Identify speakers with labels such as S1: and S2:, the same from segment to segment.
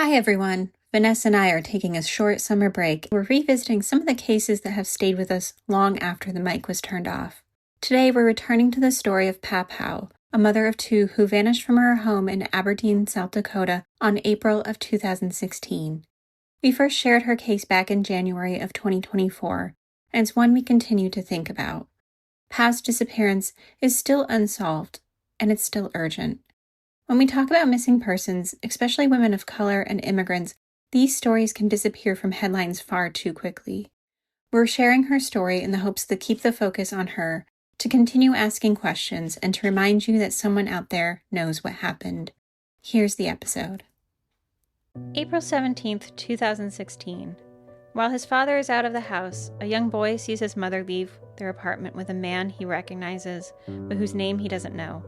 S1: Hi everyone, Vanessa and I are taking a short summer break. We're revisiting some of the cases that have stayed with us long after the mic was turned off. Today we're returning to the story of Pah Pow, a mother of two who vanished from her home in Aberdeen, South Dakota on April of 2016. We first shared her case back in January of 2024, and it's one we continue to think about. Pah's disappearance is still unsolved, and it's still urgent. When we talk about missing persons, especially women of color and immigrants, these stories can disappear from headlines far too quickly. We're sharing her story in the hopes to keep the focus on her, to continue asking questions, and to remind you that someone out there knows what happened. Here's the episode. April 17th, 2016. While his father is out of the house, a young boy sees his mother leave their apartment with a man he recognizes, but whose name he doesn't know.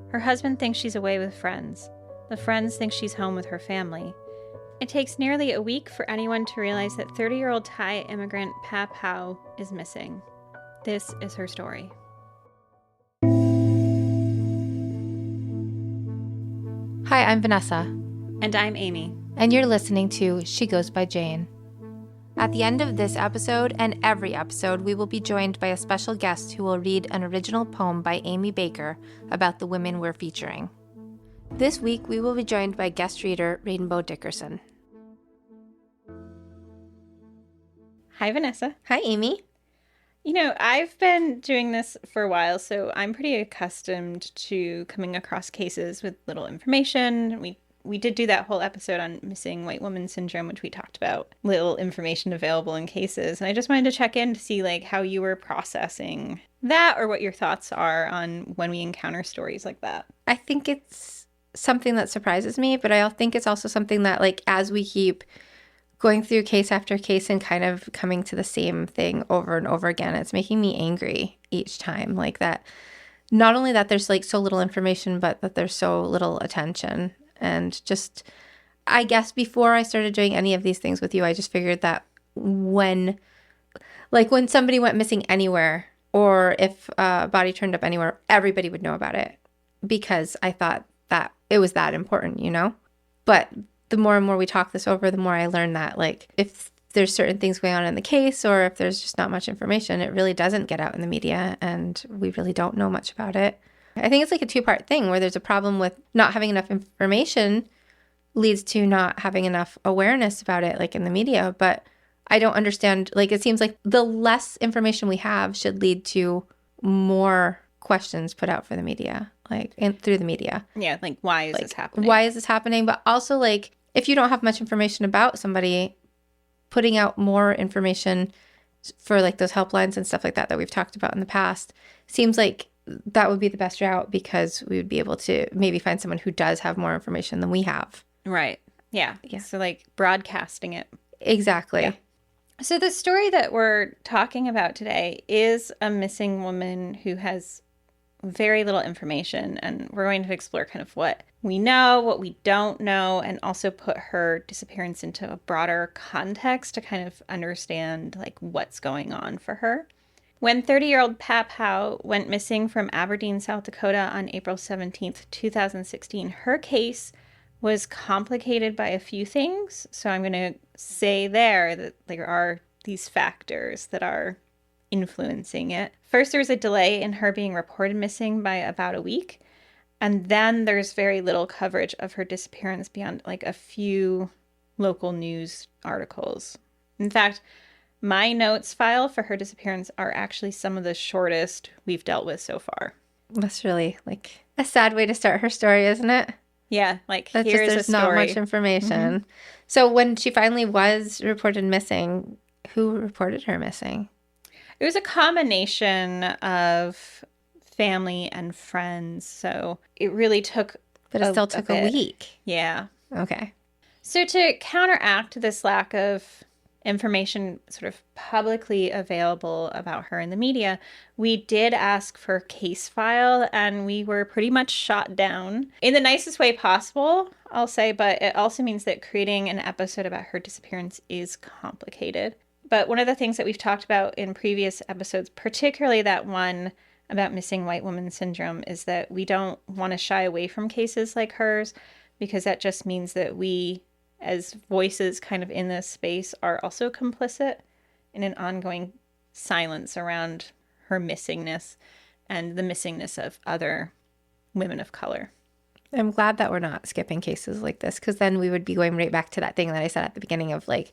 S1: Her husband thinks she's away with friends. The friends think she's home with her family. It takes nearly a week for anyone to realize that 30-year-old Thai immigrant Pah Pow is missing. This is her story.
S2: Hi, I'm Vanessa.
S1: And I'm Amy.
S2: And you're listening to She Goes by Jane. At the end of this episode and every episode, we will be joined by a special guest who will read an original poem by Amy Baker about the women we're featuring. This week, we will be joined by guest reader Rainbow Dickerson.
S1: Hi, Vanessa.
S2: Hi, Amy.
S1: You know, I've been doing this for a while, so I'm pretty accustomed to coming across cases with little information. We did do that whole episode on missing white woman syndrome, which we talked about little information available in cases. And I just wanted to check in to see how you were processing that, or what your thoughts are on when we encounter stories like that.
S2: I think it's something that surprises me, but I think it's also something that as we keep going through case after case and kind of coming to the same thing over and over again, it's making me angry each time. That not only that there's so little information, but that there's so little attention. And just, I guess before I started doing any of these things with you, I just figured that when somebody went missing anywhere, or if a body turned up anywhere, everybody would know about it, because I thought that it was that important, But the more and more we talk this over, the more I learn that if there's certain things going on in the case, or if there's just not much information, it really doesn't get out in the media, and we really don't know much about it. I think it's a two-part thing, where there's a problem with not having enough information leads to not having enough awareness about it, in the media. But I don't understand, it seems like the less information we have should lead to more questions put out for the media, through the media.
S1: Yeah, why is this happening?
S2: Why is this happening? But also, if you don't have much information about somebody, putting out more information for, those helplines and stuff like that we've talked about in the past seems like that would be the best route, because we would be able to maybe find someone who does have more information than we have.
S1: Right. Yeah. So broadcasting it.
S2: Exactly.
S1: Yeah. So the story that we're talking about today is a missing woman who has very little information, and we're going to explore kind of what we know, what we don't know, and also put her disappearance into a broader context to kind of understand what's going on for her. When 30-year-old Pah Pow went missing from Aberdeen, South Dakota on April 17th, 2016, her case was complicated by a few things. So I'm going to say there that there are these factors that are influencing it. First, there's a delay in her being reported missing by about a week. And then there's very little coverage of her disappearance beyond a few local news articles. In fact, my notes file for her disappearance are actually some of the shortest we've dealt with so far.
S2: That's really a sad way to start her story, isn't it?
S1: Yeah,
S2: That's
S1: here's
S2: there's
S1: a story.
S2: Not much information. Mm-hmm. So when she finally was reported missing, who reported her missing?
S1: It was a combination of family and friends, so it really took
S2: But it still took a week.
S1: Yeah.
S2: Okay.
S1: So to counteract this lack of information sort of publicly available about her in the media, we did ask for a case file, and we were pretty much shot down in the nicest way possible, I'll say, but it also means that creating an episode about her disappearance is complicated. But one of the things that we've talked about in previous episodes, particularly that one about missing white woman syndrome, is that we don't want to shy away from cases like hers, because that just means that we as voices kind of in this space are also complicit in an ongoing silence around her missingness and the missingness of other women of color.
S2: I'm glad that we're not skipping cases like this, because then we would be going right back to that thing that I said at the beginning of like,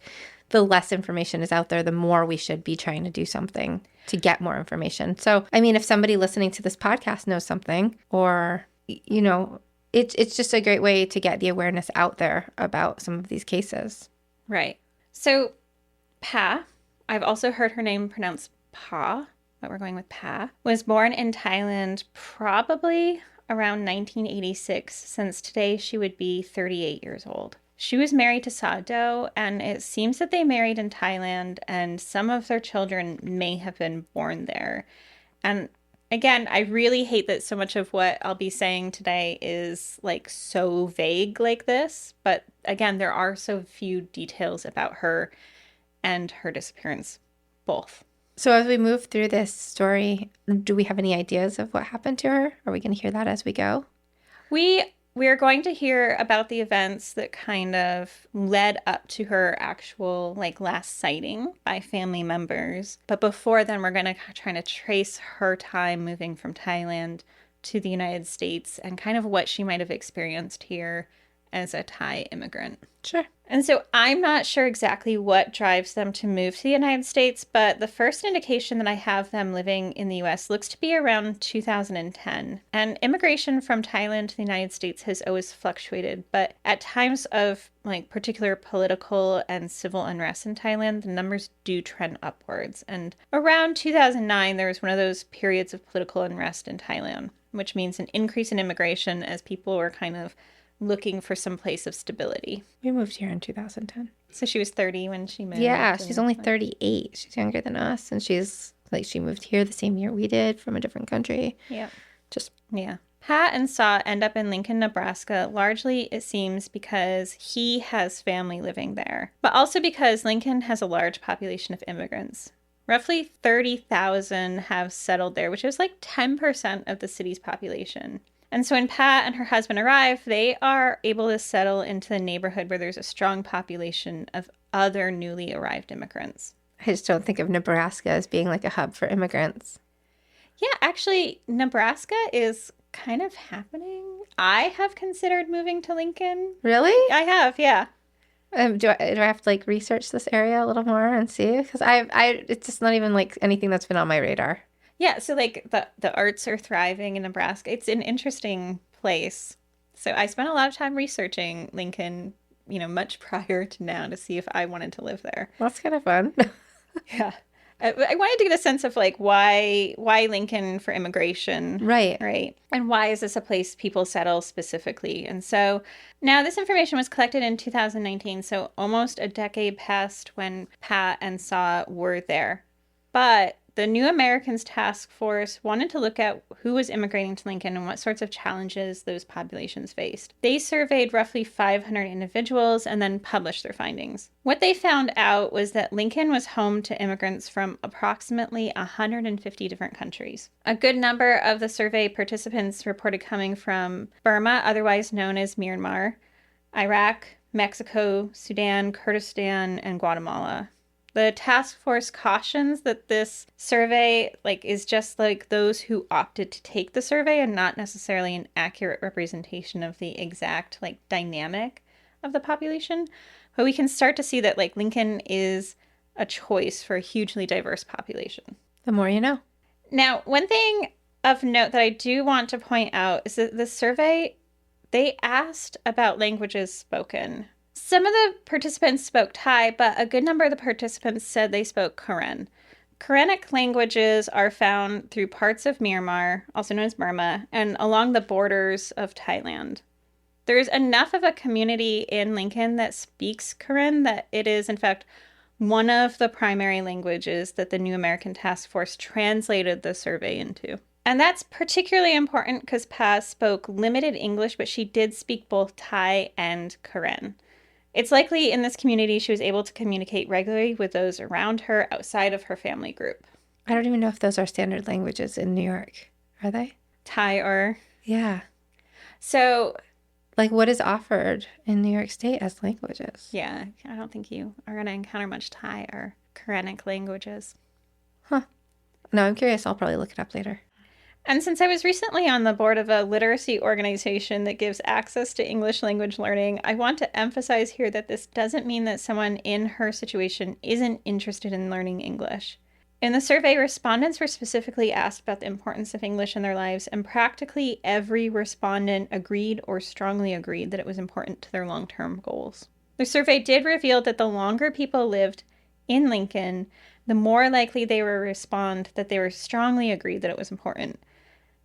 S2: the less information is out there, the more we should be trying to do something to get more information. So, I mean, if somebody listening to this podcast knows something, or, you know, it's just a great way to get the awareness out there about some of these cases.
S1: Right. So Pah, I've also heard her name pronounced Pa, but we're going with Pah, was born in Thailand probably around 1986, since today she would be 38 years old. She was married to Sado, and it seems that they married in Thailand, and some of their children may have been born there. And again, I really hate that so much of what I'll be saying today is like so vague like this, but again, there are so few details about her and her disappearance, both.
S2: So as we move through this story, do we have any ideas of what happened to her? Are we going to hear that as we go?
S1: We're going to hear about the events that kind of led up to her actual like last sighting by family members. But before then, we're going to try to trace her time moving from Thailand to the United States and kind of what she might have experienced here as a Thai immigrant.
S2: Sure.
S1: And so I'm not sure exactly what drives them to move to the United States, but the first indication that I have them living in the U.S. looks to be around 2010. And immigration from Thailand to the United States has always fluctuated, but at times of like particular political and civil unrest in Thailand, the numbers do trend upwards. And around 2009, there was one of those periods of political unrest in Thailand, which means an increase in immigration as people were kind of looking for some place of stability.
S2: We moved here in 2010.
S1: So she was 30 when she moved.
S2: Yeah, she's only 38. She's younger than us. And she's like, she moved here the same year we did from a different country.
S1: Yeah.
S2: Yeah.
S1: Pat and Saw end up in Lincoln, Nebraska, largely, it seems, because he has family living there, but also because Lincoln has a large population of immigrants. Roughly 30,000 have settled there, which is like 10% of the city's population. And so when Pat and her husband arrive, they are able to settle into the neighborhood where there's a strong population of other newly arrived immigrants.
S2: I just don't think of Nebraska as being like a hub for immigrants.
S1: Yeah, actually, Nebraska is kind of happening. I have considered moving to Lincoln.
S2: Really?
S1: I have, yeah.
S2: Do I have to like research this area a little more and see? Because it's just not even like anything that's been on my radar.
S1: Yeah, so like the arts are thriving in Nebraska. It's an interesting place. So I spent a lot of time researching Lincoln, much prior to now to see if I wanted to live there.
S2: Well, that's kind of fun.
S1: Yeah. I wanted to get a sense of like why Lincoln for immigration. Right. And why is this a place people settle specifically? And so now this information was collected in 2019, so almost a decade passed when Pat and Saw were there. But the New Americans Task Force wanted to look at who was immigrating to Lincoln and what sorts of challenges those populations faced. They surveyed roughly 500 individuals and then published their findings. What they found out was that Lincoln was home to immigrants from approximately 150 different countries. A good number of the survey participants reported coming from Burma, otherwise known as Myanmar, Iraq, Mexico, Sudan, Kurdistan, and Guatemala. The task force cautions that this survey is just like those who opted to take the survey and not necessarily an accurate representation of the exact dynamic of the population. But we can start to see that Lincoln is a choice for a hugely diverse population.
S2: The more you know.
S1: Now, one thing of note that I do want to point out is that the survey, they asked about languages spoken. Some of the participants spoke Thai, but a good number of the participants said they spoke Karen. Koranic languages are found through parts of Myanmar, also known as Burma, and along the borders of Thailand. There's enough of a community in Lincoln that speaks Karen that it is, in fact, one of the primary languages that the New American Task Force translated the survey into. And that's particularly important because Paz spoke limited English, but she did speak both Thai and Karen. It's likely in this community she was able to communicate regularly with those around her outside of her family group.
S2: I don't even know if those are standard languages in New York. Are they?
S1: Thai or...
S2: Yeah.
S1: So...
S2: Like, what is offered in New York State as languages?
S1: Yeah, I don't think you are going to encounter much Thai or Quranic languages.
S2: Huh. No, I'm curious. I'll probably look it up later.
S1: And since I was recently on the board of a literacy organization that gives access to English language learning, I want to emphasize here that this doesn't mean that someone in her situation isn't interested in learning English. In the survey, respondents were specifically asked about the importance of English in their lives, and practically every respondent agreed or strongly agreed that it was important to their long-term goals. The survey did reveal that the longer people lived in Lincoln, the more likely they were to respond that they were strongly agreed that it was important.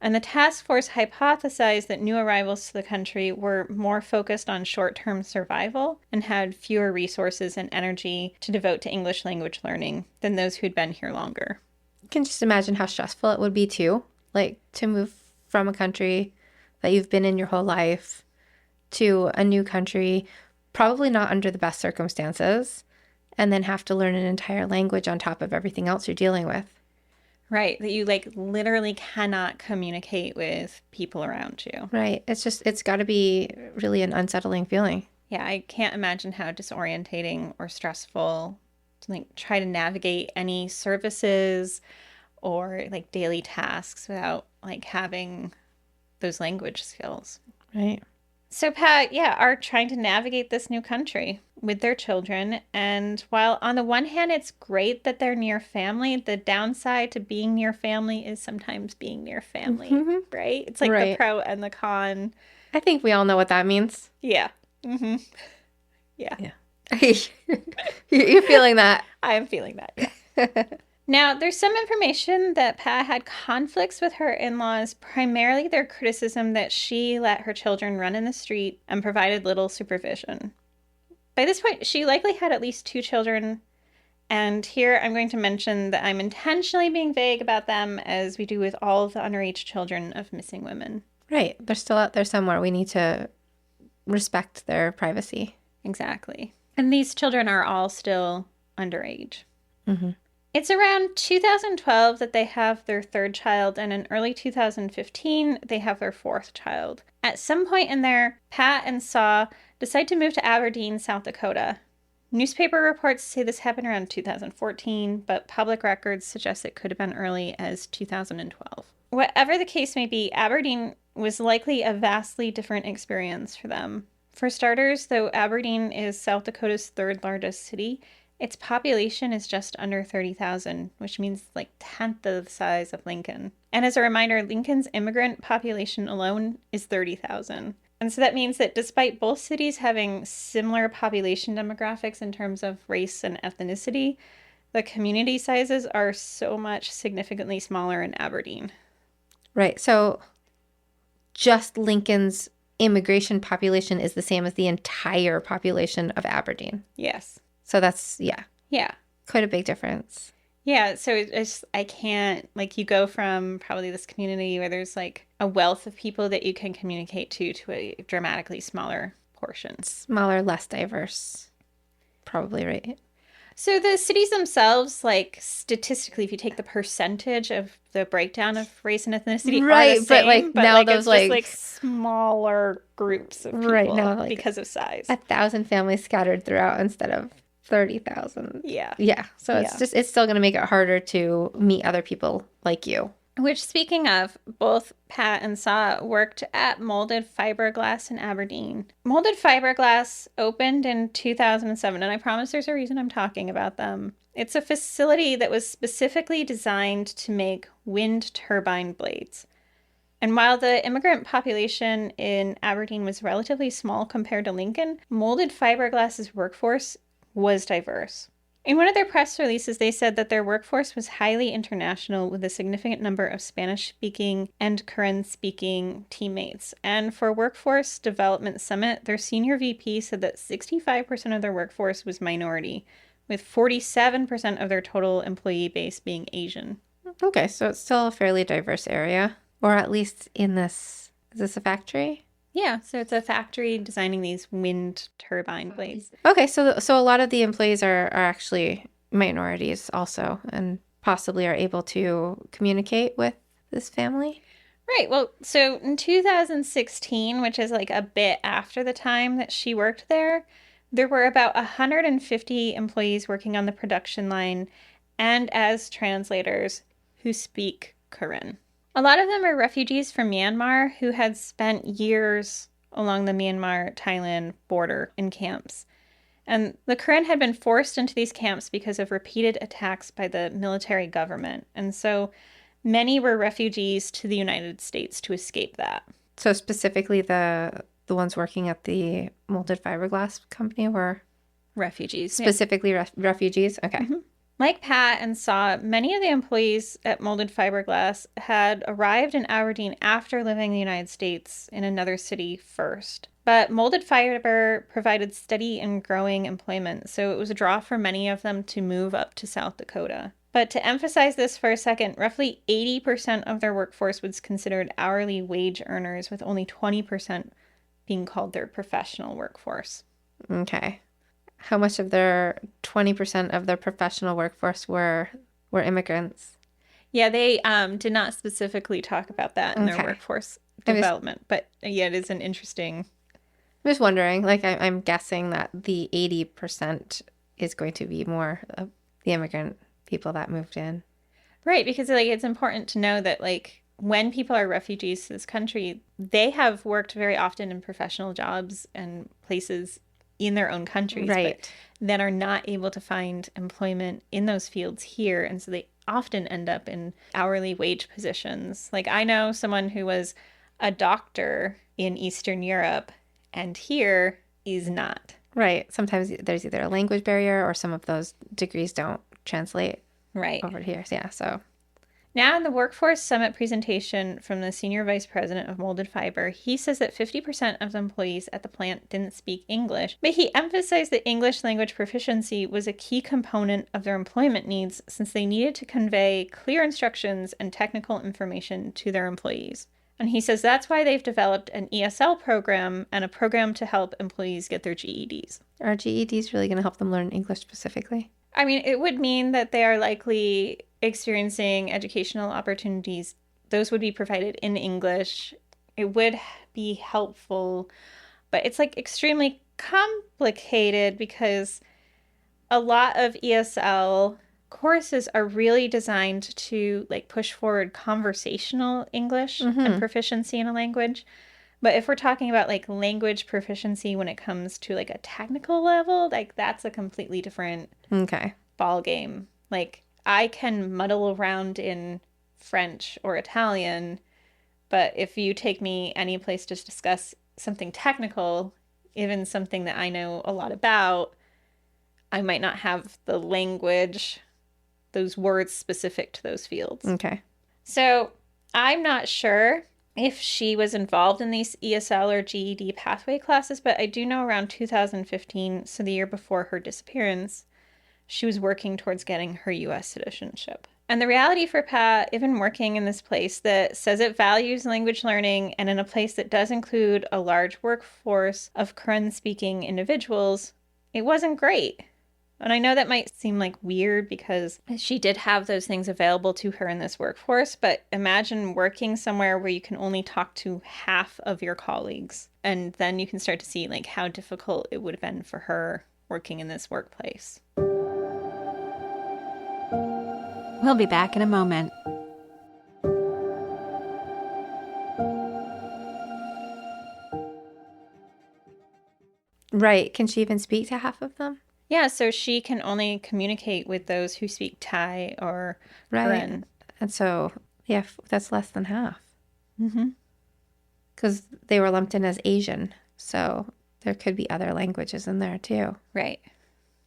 S1: And the task force hypothesized that new arrivals to the country were more focused on short-term survival and had fewer resources and energy to devote to English language learning than those who'd been here longer.
S2: You can just imagine how stressful it would be too, like to move from a country that you've been in your whole life to a new country, probably not under the best circumstances, and then have to learn an entire language on top of everything else you're dealing with.
S1: Right, that you literally cannot communicate with people around you.
S2: Right. It's got to be really an unsettling feeling.
S1: Yeah, I can't imagine how disorientating or stressful to try to navigate any services or daily tasks without having those language skills.
S2: Right.
S1: So Pat, are trying to navigate this new country with their children. And while on the one hand, it's great that they're near family, the downside to being near family is sometimes being near family, right? It's the pro and the con.
S2: I think we all know what that means.
S1: Yeah. Mm-hmm. Yeah.
S2: You're feeling that.
S1: I am feeling that, yeah. Now, there's some information that Pah had conflicts with her in-laws, primarily their criticism that she let her children run in the street and provided little supervision. By this point, she likely had at least 2 children, and here I'm going to mention that I'm intentionally being vague about them, as we do with all of the underage children of missing women.
S2: Right. They're still out there somewhere. We need to respect their privacy.
S1: Exactly. And these children are all still underage.
S2: Mm-hmm.
S1: It's around 2012 that they have their 3rd child, and in early 2015, they have their 4th child. At some point in there, Pat and Saw decide to move to Aberdeen, South Dakota. Newspaper reports say this happened around 2014, but public records suggest it could have been early as 2012. Whatever the case may be, Aberdeen was likely a vastly different experience for them. For starters, though Aberdeen is South Dakota's 3rd largest city, its population is just under 30,000, which means 10th of the size of Lincoln. And as a reminder, Lincoln's immigrant population alone is 30,000. And so that means that despite both cities having similar population demographics in terms of race and ethnicity, the community sizes are so much significantly smaller in Aberdeen.
S2: Right. So just Lincoln's immigration population is the same as the entire population of Aberdeen.
S1: Yes.
S2: So that's,
S1: Yeah.
S2: quite a big difference.
S1: Yeah, so I can't, you go from probably this community where there's a wealth of people that you can communicate to a dramatically smaller portion.
S2: Smaller, less diverse. Probably, right?
S1: So the cities themselves, statistically, if you take the percentage of the breakdown of race and ethnicity,
S2: right,
S1: are the same,
S2: but now
S1: it's
S2: those
S1: just smaller groups of people
S2: right now,
S1: because of size.
S2: 1,000 families scattered throughout instead of 30,000.
S1: Yeah.
S2: So it's still going to make it harder to meet other people like you.
S1: Which, speaking of, both Pat and Saw worked at Molded Fiberglass in Aberdeen. Molded Fiberglass opened in 2007, and I promise there's a reason I'm talking about them. It's a facility that was specifically designed to make wind turbine blades. And while the immigrant population in Aberdeen was relatively small compared to Lincoln, Molded Fiberglass's workforce was diverse. In one of their press releases, they said that their workforce was highly international with a significant number of Spanish-speaking and Karen-speaking teammates. And for Workforce Development Summit, their senior VP said that 65% of their workforce was minority, with 47% of their total employee base being Asian.
S2: Okay, so it's still a fairly diverse area, or at least in this, is this a factory?
S1: Yeah, so it's a factory designing these wind turbine blades.
S2: Okay, so a lot of the employees are actually minorities also, and possibly are able to communicate with this family?
S1: Right. Well, so in 2016, which is like a bit after the time that she worked there were about 150 employees working on the production line and as translators who speak Karen. A lot of them are refugees from Myanmar who had spent years along the Myanmar-Thailand border in camps. And the Karen had been forced into these camps because of repeated attacks by the military government. And so many were refugees to the United States to escape that.
S2: So specifically the ones working at the molded fiberglass company were
S1: refugees.
S2: Specifically refugees? Okay.
S1: Mm-hmm. Like Pat and Saw, many of the employees at Molded Fiberglass had arrived in Aberdeen after living in the United States in another city first. But Molded Fiber provided steady and growing employment, so it was a draw for many of them to move up to South Dakota. But to emphasize this for a second, roughly 80% of their workforce was considered hourly wage earners, with only 20% being called their professional workforce.
S2: Okay. How much of their 20% of their professional workforce were immigrants?
S1: Yeah, they did not specifically talk about that in their workforce development. But yeah, it is an interesting...
S2: I'm just wondering, like, I'm guessing that the 80% is going to be more of the immigrant people that moved in.
S1: Right, because like it's important to know that like when people are refugees to this country, they have worked very often in professional jobs and places in their own countries,
S2: right,
S1: but then are not able to find employment in those fields here. And so they often end up in hourly wage positions. Like I know someone who was a doctor in Eastern Europe and here is not.
S2: Right. Sometimes there's either a language barrier or some of those degrees don't translate over here. Yeah, so...
S1: Now in the Workforce Summit presentation from the Senior Vice President of Molded Fiber, he says that 50% of the employees at the plant didn't speak English, but he emphasized that English language proficiency was a key component of their employment needs since they needed to convey clear instructions and technical information to their employees. And he says that's why they've developed an ESL program and a program to help employees get their GEDs.
S2: Are GEDs really going to help them learn English specifically?
S1: I mean, it would mean that they are likely experiencing educational opportunities. Those would be provided in English. It would be helpful, but it's like extremely complicated because a lot of ESL courses are really designed to like push forward conversational English and proficiency in a language. But if we're talking about like language proficiency when it comes to like a technical level, like that's a completely different ball game. Like I can muddle around in French or Italian, but if you take me any place to discuss something technical, even something that I know a lot about, I might not have the language, those words specific to those fields.
S2: Okay.
S1: So I'm not sure if she was involved in these ESL or GED pathway classes, but I do know around 2015, so the year before her disappearance, she was working towards getting her U.S. citizenship. And the reality for Pah, even working in this place that says it values language learning and in a place that does include a large workforce of Karen-speaking individuals, it wasn't great. And I know that might seem like weird because she did have those things available to her in this workforce, but imagine working somewhere where you can only talk to half of your colleagues. And then you can start to see like how difficult it would have been for her working in this workplace.
S3: We'll be back in a moment.
S2: Right. Can she even speak to half of them?
S1: Yeah, so she can only communicate with those who speak Thai or Karen.
S2: And so, yeah, that's less than half.
S1: Mm-hmm.
S2: Because they were lumped in as Asian, so there could be other languages in there too.
S1: Right.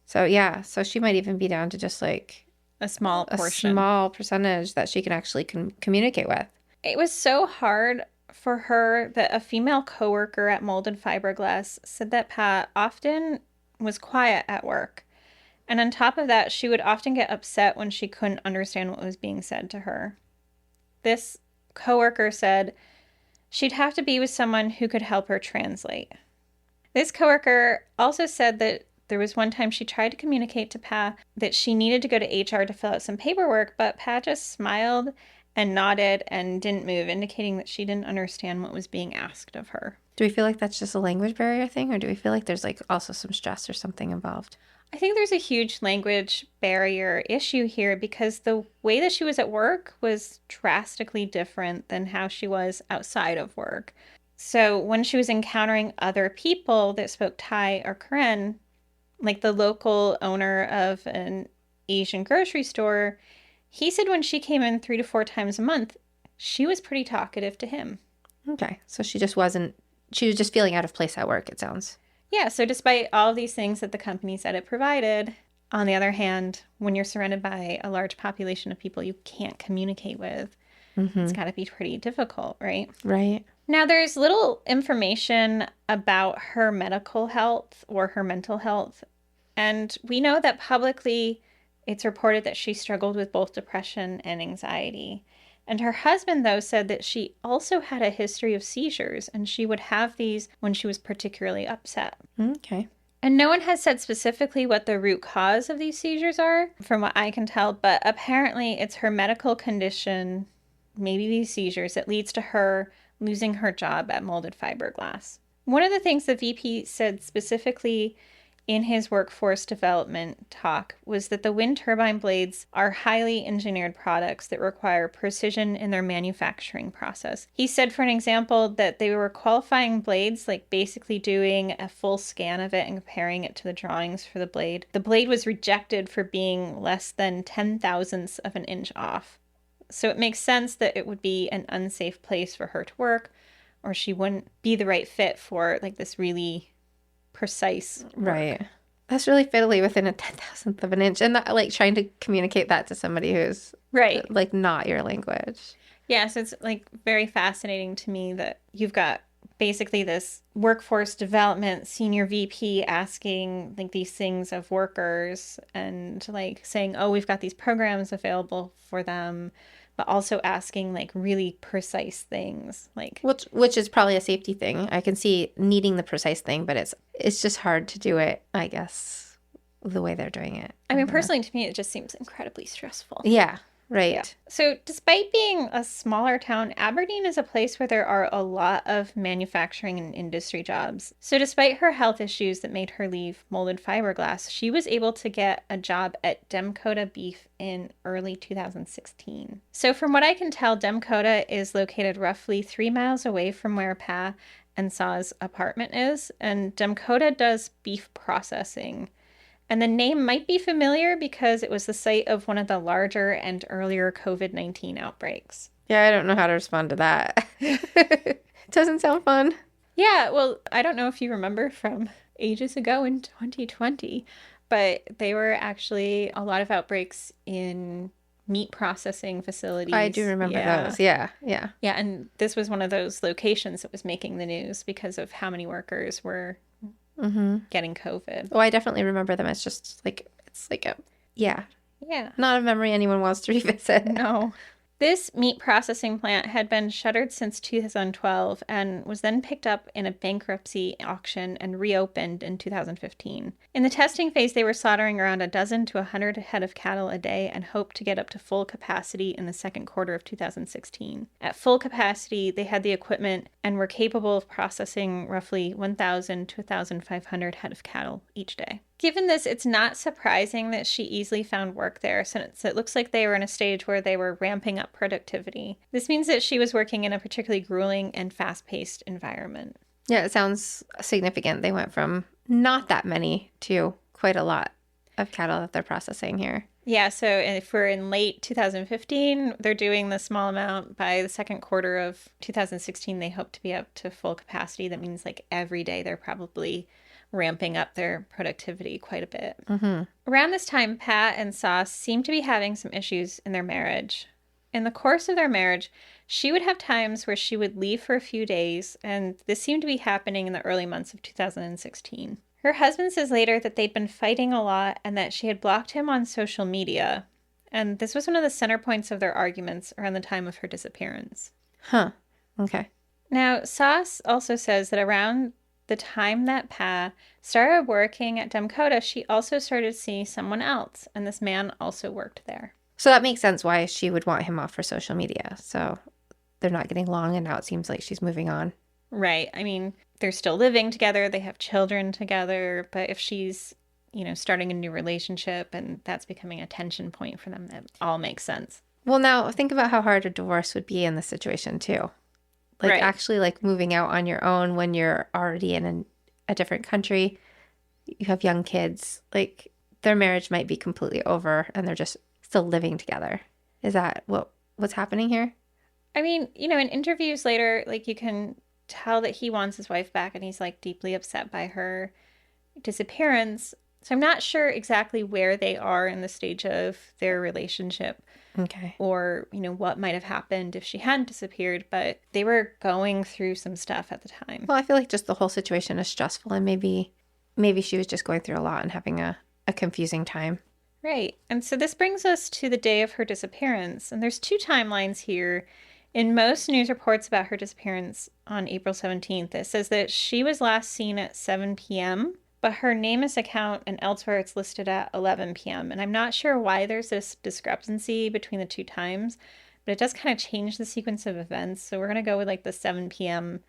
S2: So, yeah, so she might even be down to just like
S1: a small portion.
S2: A small percentage that she can actually communicate with.
S1: It was so hard for her that a female coworker at Molded Fiberglass said that Pah often was quiet at work. And on top of that, she would often get upset when she couldn't understand what was being said to her. This coworker said she'd have to be with someone who could help her translate. This coworker also said that there was one time she tried to communicate to Pah that she needed to go to HR to fill out some paperwork, but Pah just smiled and nodded and didn't move, indicating that she didn't understand what was being asked of her.
S2: Do we feel like that's just a language barrier thing, or do we feel like there's like also some stress or something involved?
S1: I think there's a huge language barrier issue here because the way that she was at work was drastically different than how she was outside of work. So when she was encountering other people that spoke Thai or Karen, like the local owner of an Asian grocery store, he said when she came in 3 to 4 times a month, she was pretty talkative to him.
S2: Okay. So she was just feeling out of place at work, it sounds.
S1: Yeah, so despite all of these things that the company said it provided, on the other hand, when you're surrounded by a large population of people you can't communicate with, it's got to be pretty difficult, right?
S2: Right.
S1: Now, there's little information about her medical health or her mental health, and we know that publicly it's reported that she struggled with both depression and anxiety. And her husband, though, said that she also had a history of seizures, and she would have these when she was particularly upset.
S2: Okay.
S1: And no one has said specifically what the root cause of these seizures are, from what I can tell, but apparently it's her medical condition, maybe these seizures, that leads to her losing her job at Molded Fiberglass. One of the things the VP said specifically in his workforce development talk was that the wind turbine blades are highly engineered products that require precision in their manufacturing process. He said, for an example, that they were qualifying blades, like basically doing a full scan of it and comparing it to the drawings for the blade. The blade was rejected for being less than 10,000ths of an inch off. So it makes sense that it would be an unsafe place for her to work, or she wouldn't be the right fit for like this really precise work.
S2: Right. That's really fiddly within a 10,000th of an inch, and that, like trying to communicate that to somebody who's
S1: right,
S2: like not your language.
S1: Yeah, so it's like very fascinating to me that you've got basically this workforce development senior VP asking like these things of workers and like saying, oh, we've got these programs available for them, but also asking like really precise things, like
S2: which is probably a safety thing. I can see needing the precise thing, but it's just hard to do it, I guess, the way they're doing it.
S1: I mean, personally, to me, it just seems incredibly stressful.
S2: Yeah, right.
S1: Yeah. So despite being a smaller town, Aberdeen is a place where there are a lot of manufacturing and industry jobs. So despite her health issues that made her leave Molded Fiberglass, she was able to get a job at Dakota Beef in early 2016. So from what I can tell, Dakota is located roughly 3 miles away from where Pah and Saw's apartment is, and Dakota does beef processing. And the name might be familiar because it was the site of one of the larger and earlier COVID-19 outbreaks.
S2: Yeah, I don't know how to respond to that. It doesn't sound fun.
S1: Yeah, well, I don't know if you remember from ages ago in 2020, but they were actually a lot of outbreaks in meat processing facilities.
S2: I do remember those. Yeah.
S1: Yeah, and this was one of those locations that was making the news because of how many workers were getting COVID.
S2: Oh, I definitely remember them. It's like a, yeah.
S1: Yeah.
S2: Not a memory anyone wants to revisit.
S1: No. This meat processing plant had been shuttered since 2012 and was then picked up in a bankruptcy auction and reopened in 2015. In the testing phase, they were slaughtering around a dozen to 100 head of cattle a day and hoped to get up to full capacity in the second quarter of 2016. At full capacity, they had the equipment and were capable of processing roughly 1,000 to 1,500 head of cattle each day. Given this, it's not surprising that she easily found work there, since it looks like they were in a stage where they were ramping up productivity. This means that she was working in a particularly grueling and fast-paced environment.
S2: Yeah, it sounds significant. They went from not that many to quite a lot of cattle that they're processing here.
S1: Yeah, so if we're in late 2015, they're doing the small amount. By the second quarter of 2016, they hope to be up to full capacity. That means like every day they're probably ramping up their productivity quite a bit. Around this time, Pah and Saw seemed to be having some issues in their marriage. In the course of their marriage, she would have times where she would leave for a few days, and this seemed to be happening in the early months of 2016. Her husband says later that they'd been fighting a lot and that she had blocked him on social media, and this was one of the center points of their arguments around the time of her disappearance.
S2: Huh. Okay.
S1: Now, Sauce also says that around the time that Pah started working at Dakota, she also started seeing someone else, and this man also worked there.
S2: So that makes sense why she would want him off for social media. So they're not getting along, and now it seems like she's moving on.
S1: Right. I mean, they're still living together. They have children together. But if she's, starting a new relationship and that's becoming a tension point for them, that all makes sense.
S2: Well, now think about how hard a divorce would be in this situation, too. Like,
S1: right.
S2: Actually, like, moving out on your own when you're already in a different country. You have young kids. Like, their marriage might be completely over, and they're just still living together. Is that what's happening here?
S1: I mean, in interviews later, like, you can tell that he wants his wife back, and he's, like, deeply upset by her disappearance. So I'm not sure exactly where they are in the stage of their relationship.
S2: Okay.
S1: Or, what might have happened if she hadn't disappeared, but they were going through some stuff at the time.
S2: Well, I feel like just the whole situation is stressful, and maybe she was just going through a lot and having a confusing time.
S1: Right. And so this brings us to the day of her disappearance. And there's 2 timelines here. In most news reports about her disappearance on April 17th, it says that she was last seen at 7 p.m., but her NamUs account and elsewhere it's listed at 11 p.m. And I'm not sure why there's this discrepancy between the 2 times, but it does kind of change the sequence of events. So we're going to go with like the 7 p.m.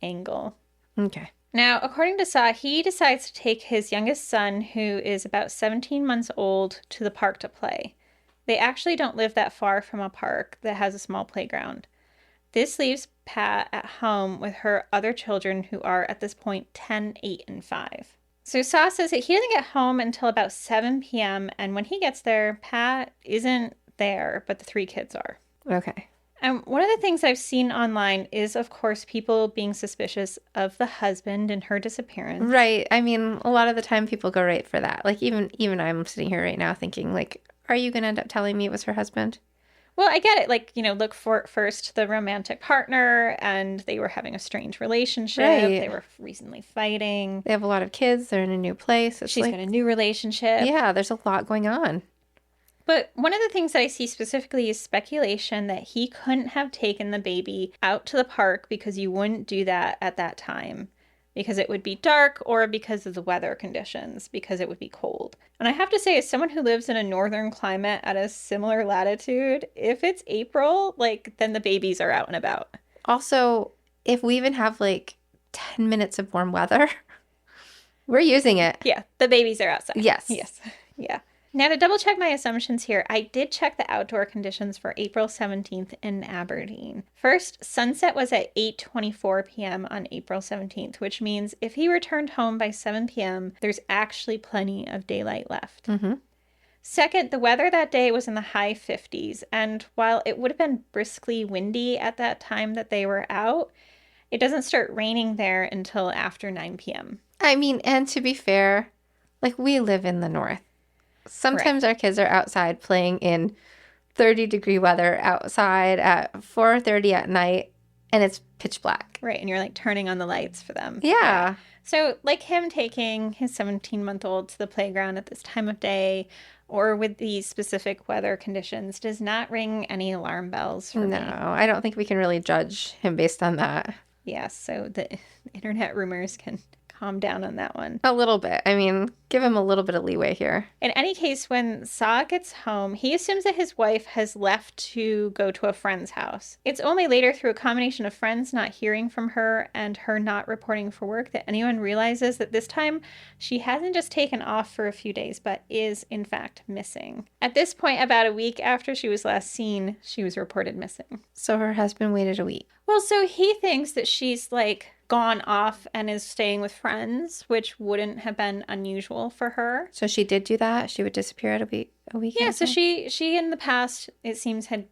S1: angle.
S2: Okay.
S1: Now, according to Sa, he decides to take his youngest son, who is about 17 months old, to the park to play. They actually don't live that far from a park that has a small playground. This leaves Pat at home with her other children, who are at this point 10, 8, and 5. So Sa says that he doesn't get home until about 7 p.m. And when he gets there, Pat isn't there, but the 3 kids are.
S2: Okay.
S1: And one of the things I've seen online is, of course, people being suspicious of the husband and her disappearance.
S2: Right. I mean, a lot of the time people go right for that. Like, even I'm sitting here right now thinking, like, are you going to end up telling me it was her husband?
S1: Well, I get it. Like, look for first the romantic partner, and they were having a strange relationship.
S2: Right.
S1: They were recently fighting.
S2: They have a lot of kids. They're in a new place.
S1: She's got a new relationship.
S2: Yeah, there's a lot going on.
S1: But one of the things that I see specifically is speculation that he couldn't have taken the baby out to the park because you wouldn't do that at that time. Because it would be dark, or because of the weather conditions, because it would be cold. And I have to say, as someone who lives in a northern climate at a similar latitude, if it's April, then the babies are out and about.
S2: Also, if we even have 10 minutes of warm weather, we're using it.
S1: Yeah, the babies are outside.
S2: Yes.
S1: Yeah. Now, to double check my assumptions here, I did check the outdoor conditions for April 17th in Aberdeen. First, sunset was at 8:24 p.m. on April 17th, which means if he returned home by 7 p.m., there's actually plenty of daylight left.
S2: Mm-hmm.
S1: Second, the weather that day was in the high 50s, and while it would have been briskly windy at that time that they were out, it doesn't start raining there until after 9 p.m.
S2: I mean, and to be fair, we live in the north. Sometimes Our kids are outside playing in 30-degree weather outside at 4:30 at night, and it's pitch black.
S1: Right, and you're turning on the lights for them.
S2: Yeah.
S1: So him taking his 17-month-old to the playground at this time of day, or with these specific weather conditions, does not ring any alarm bells for me.
S2: No, I don't think we can really judge him based on that.
S1: Yeah, so the internet rumors can calm down on that one.
S2: A little bit. I mean, give him a little bit of leeway here.
S1: In any case, when Sa gets home, he assumes that his wife has left to go to a friend's house. It's only later, through a combination of friends not hearing from her and her not reporting for work, that anyone realizes that this time she hasn't just taken off for a few days, but is, in fact, missing. At this point, about a week after she was last seen, she was reported missing.
S2: So her husband waited a week.
S1: Well, so he thinks that she's gone off and is staying with friends, which wouldn't have been unusual for her.
S2: So she did do that? She would disappear at a week?
S1: Yeah, so she in the past, it seems, had,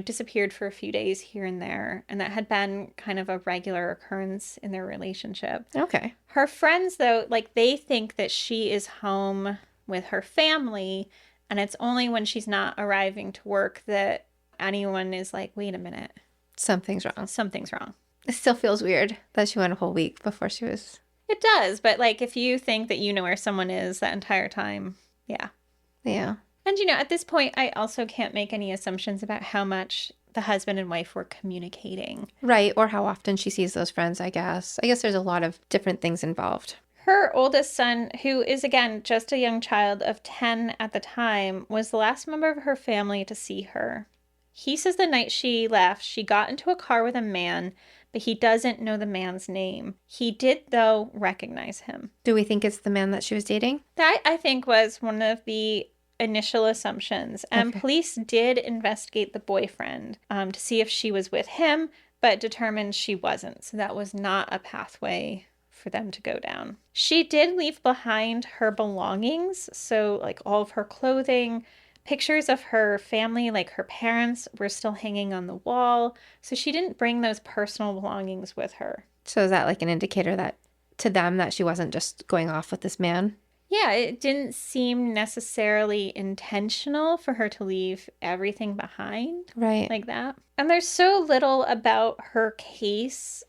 S1: disappeared for a few days here and there, and that had been kind of a regular occurrence in their relationship.
S2: Okay.
S1: Her friends, though, they think that she is home with her family, and it's only when she's not arriving to work that anyone is wait a minute.
S2: Something's wrong.
S1: Something's wrong.
S2: It still feels weird that she went a whole week before she was...
S1: It does, but if you think that you know where someone is that entire time, yeah.
S2: Yeah.
S1: And at this point, I also can't make any assumptions about how much the husband and wife were communicating.
S2: Right, or how often she sees those friends, I guess. I guess there's a lot of different things involved.
S1: Her oldest son, who is, again, just a young child of 10 at the time, was the last member of her family to see her. He says the night she left, she got into a car with a man, but he doesn't know the man's name. He did, though, recognize him.
S2: Do we think it's the man that she was dating?
S1: That, I think, was one of the initial assumptions. And
S2: Okay.
S1: police did investigate the boyfriend to see if she was with him, but determined she wasn't. So that was not a pathway for them to go down. She did leave behind her belongings. So, like, all of her clothing, pictures of her family, like her parents, were still hanging on the wall. So she didn't bring those personal belongings with her.
S2: So is that like an indicator that to them that she wasn't just going off with this man?
S1: Yeah, it didn't seem necessarily intentional for her to leave everything behind
S2: Right.
S1: like that. And there's so little about her case.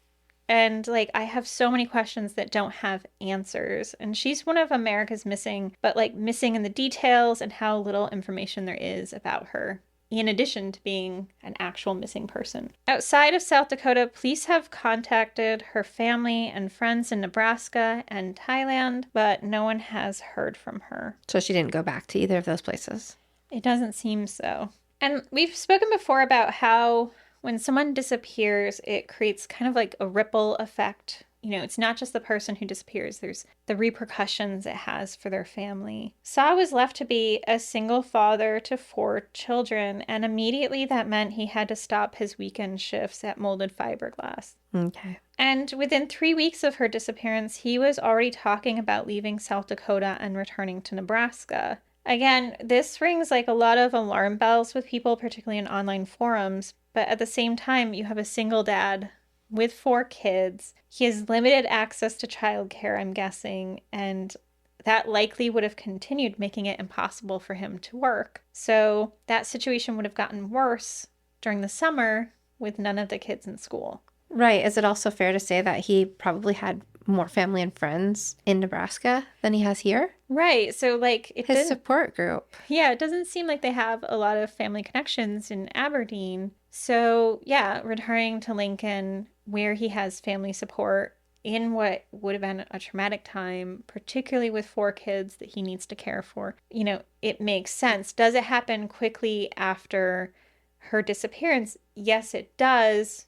S1: And like, I have so many questions that don't have answers. And she's one of America's missing, but like missing in the details and how little information there is about her, in addition to being an actual missing person. Outside of South Dakota, police have contacted her family and friends in Nebraska and Thailand, but no one has heard from her.
S2: So she didn't go back to either of those places.
S1: It doesn't seem so. And we've spoken before about how when someone disappears, it creates kind of like a ripple effect. You know, it's not just the person who disappears, there's the repercussions it has for their family. Saw was left to be a single father to 4 children, and immediately that meant he had to stop his weekend shifts at Molded Fiberglass.
S2: Okay.
S1: And within 3 weeks of her disappearance, he was already talking about leaving South Dakota and returning to Nebraska. Again, this rings like a lot of alarm bells with people, particularly in online forums, but at the same time, you have a single dad with 4 kids. He has limited access to childcare, I'm guessing, and that likely would have continued, making it impossible for him to work. So that situation would have gotten worse during the summer with none of the kids in school.
S2: Right. Is it also fair to say that he probably had more family and friends in Nebraska than he has here?
S1: Right. So like
S2: His support group.
S1: Yeah, it doesn't seem like they have a lot of family connections in Aberdeen. So yeah, returning to Lincoln, where he has family support in what would have been a traumatic time, particularly with 4 kids that he needs to care for, you know, it makes sense. Does it happen quickly after her disappearance? Yes, it does.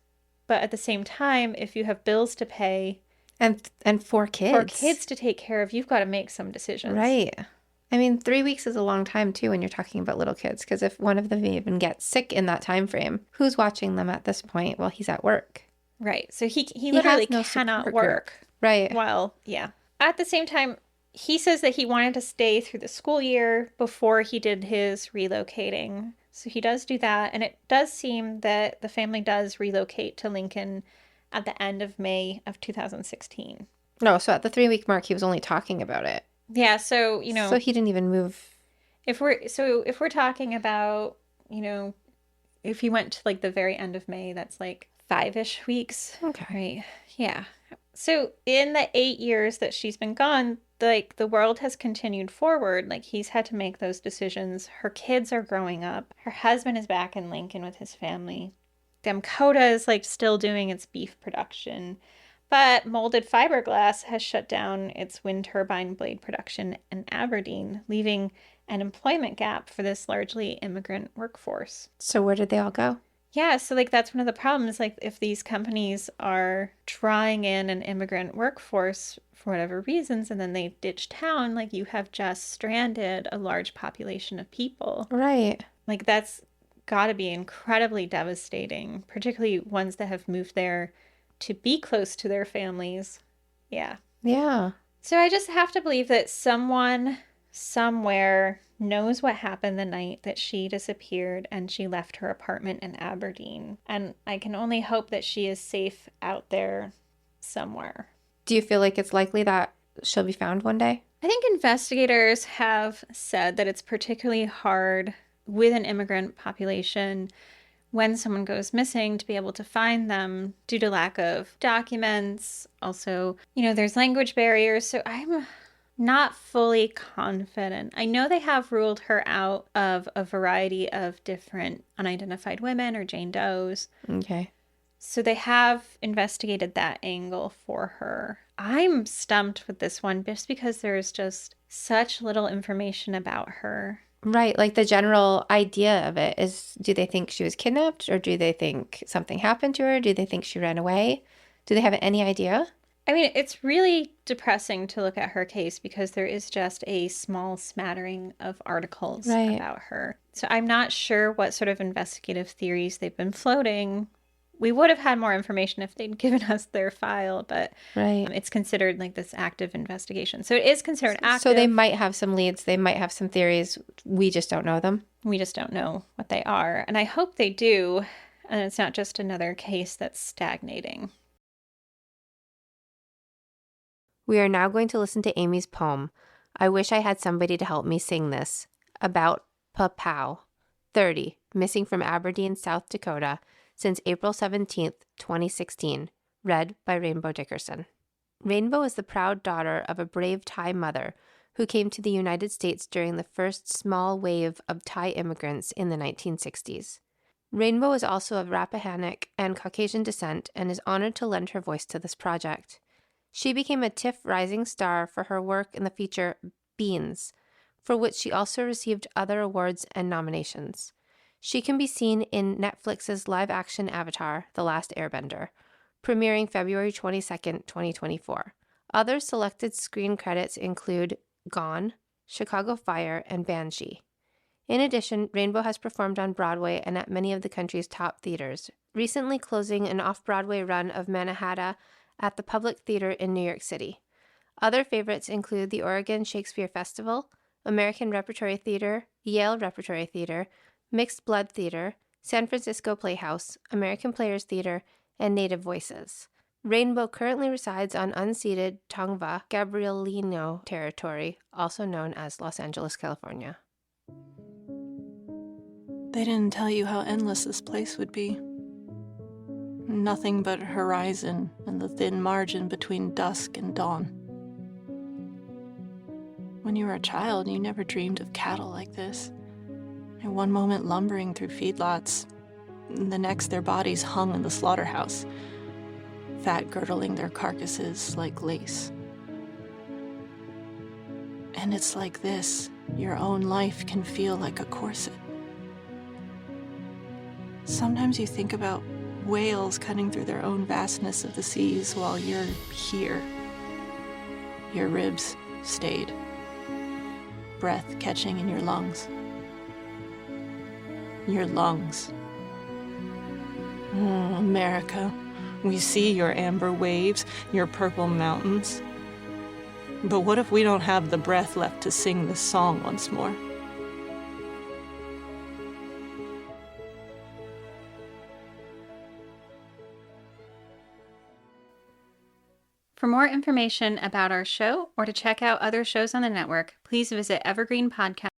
S1: But at the same time, if you have bills to pay
S2: And 4 kids.
S1: 4 kids to take care of, you've got to make some decisions.
S2: Right. I mean, 3 weeks is a long time, too, when you're talking about little kids, because if one of them even gets sick in that time frame, who's watching them at this point while he's at work?
S1: Right. So he literally
S2: no
S1: cannot
S2: support
S1: work.
S2: group. Right.
S1: Well, yeah. At the same time, he says that he wanted to stay through the school year before he did his relocating. So he does do that. And it does seem that the family does relocate to Lincoln at the end of May of 2016.
S2: No, so at the 3-week mark, he was only talking about it.
S1: Yeah, so, you know,
S2: So he didn't even move.
S1: if we're talking about, you know, if he went to like the very end of May, that's like 5-ish weeks.
S2: Okay.
S1: Right. Yeah. So in the 8 years that she's been gone, like the world has continued forward. Like he's had to make those decisions. Her kids are growing up. Her husband is back in Lincoln with his family. Dakota is like still doing its beef production. But Molded Fiberglass has shut down its wind turbine blade production in Aberdeen, leaving an employment gap for this largely immigrant workforce.
S2: So where did they all go?
S1: Yeah, so like that's one of the problems. Like if these companies are drawing in an immigrant workforce for whatever reasons, and then they ditch town, like you have just stranded a large population of people.
S2: Right.
S1: Like that's got to be incredibly devastating, particularly ones that have moved there to be close to their families. Yeah.
S2: Yeah.
S1: So I just have to believe that someone somewhere knows what happened the night that she disappeared and she left her apartment in Aberdeen. And I can only hope that she is safe out there somewhere.
S2: Do you feel like it's likely that she'll be found one day?
S1: I think investigators have said that it's particularly hard with an immigrant population when someone goes missing to be able to find them due to lack of documents. Also, you know, there's language barriers. So I'm not fully confident. I know they have ruled her out of a variety of different unidentified women or Jane Does.
S2: Okay.
S1: So they have investigated that angle for her. I'm stumped with this one just because there's just such little information about her.
S2: Right. Like the general idea of it is, do they think she was kidnapped, or do they think something happened to her? Do they think she ran away? Do they have any idea?
S1: I mean, it's really depressing to look at her case because there is just a small smattering of articles about her. So I'm not sure what sort of investigative theories they've been floating. We would have had more information if they'd given us their file, but it's considered like this active investigation. So it is considered active.
S2: So they might have some leads. They might have some theories. We just don't know them.
S1: We just don't know what they are. And I hope they do. And it's not just another case that's stagnating.
S2: We are now going to listen to Amy's poem, I Wish I Had Somebody to Help Me Sing This, about Pah Pow, 30, missing from Aberdeen, South Dakota, since April 17th, 2016, read by Rainbow Dickerson. Rainbow is the proud daughter of a brave Thai mother who came to the United States during the first small wave of Thai immigrants in the 1960s. Rainbow is also of Rappahannock and Caucasian descent and is honored to lend her voice to this project. She became a TIFF Rising Star for her work in the feature Beans, for which she also received other awards and nominations. She can be seen in Netflix's live-action Avatar, The Last Airbender, premiering February 22nd, 2024. Other selected screen credits include Gone, Chicago Fire, and Banshee. In addition, Rainbow has performed on Broadway and at many of the country's top theaters, recently closing an off-Broadway run of Manahatta at the Public Theater in New York City. Other favorites include the Oregon Shakespeare Festival, American Repertory Theatre, Yale Repertory Theatre, Mixed Blood Theatre, San Francisco Playhouse, American Players Theatre, and Native Voices. Rainbow currently resides on unceded Tongva, Gabrieleno territory, also known as Los Angeles, California.
S4: They didn't tell you how endless this place would be. Nothing but horizon and the thin margin between dusk and dawn. When you were a child, you never dreamed of cattle like this. And one moment lumbering through feedlots, the next their bodies hung in the slaughterhouse, fat girdling their carcasses like lace. And it's like this, your own life can feel like a corset. Sometimes you think about whales cutting through their own vastness of the seas while you're here. Your ribs stayed, breath catching in your lungs. Your lungs. Oh, America, we see your amber waves, your purple mountains. But what if we don't have the breath left to sing this song once more?
S1: For more information about our show or to check out other shows on the network, please visit evergreenpodcast.com.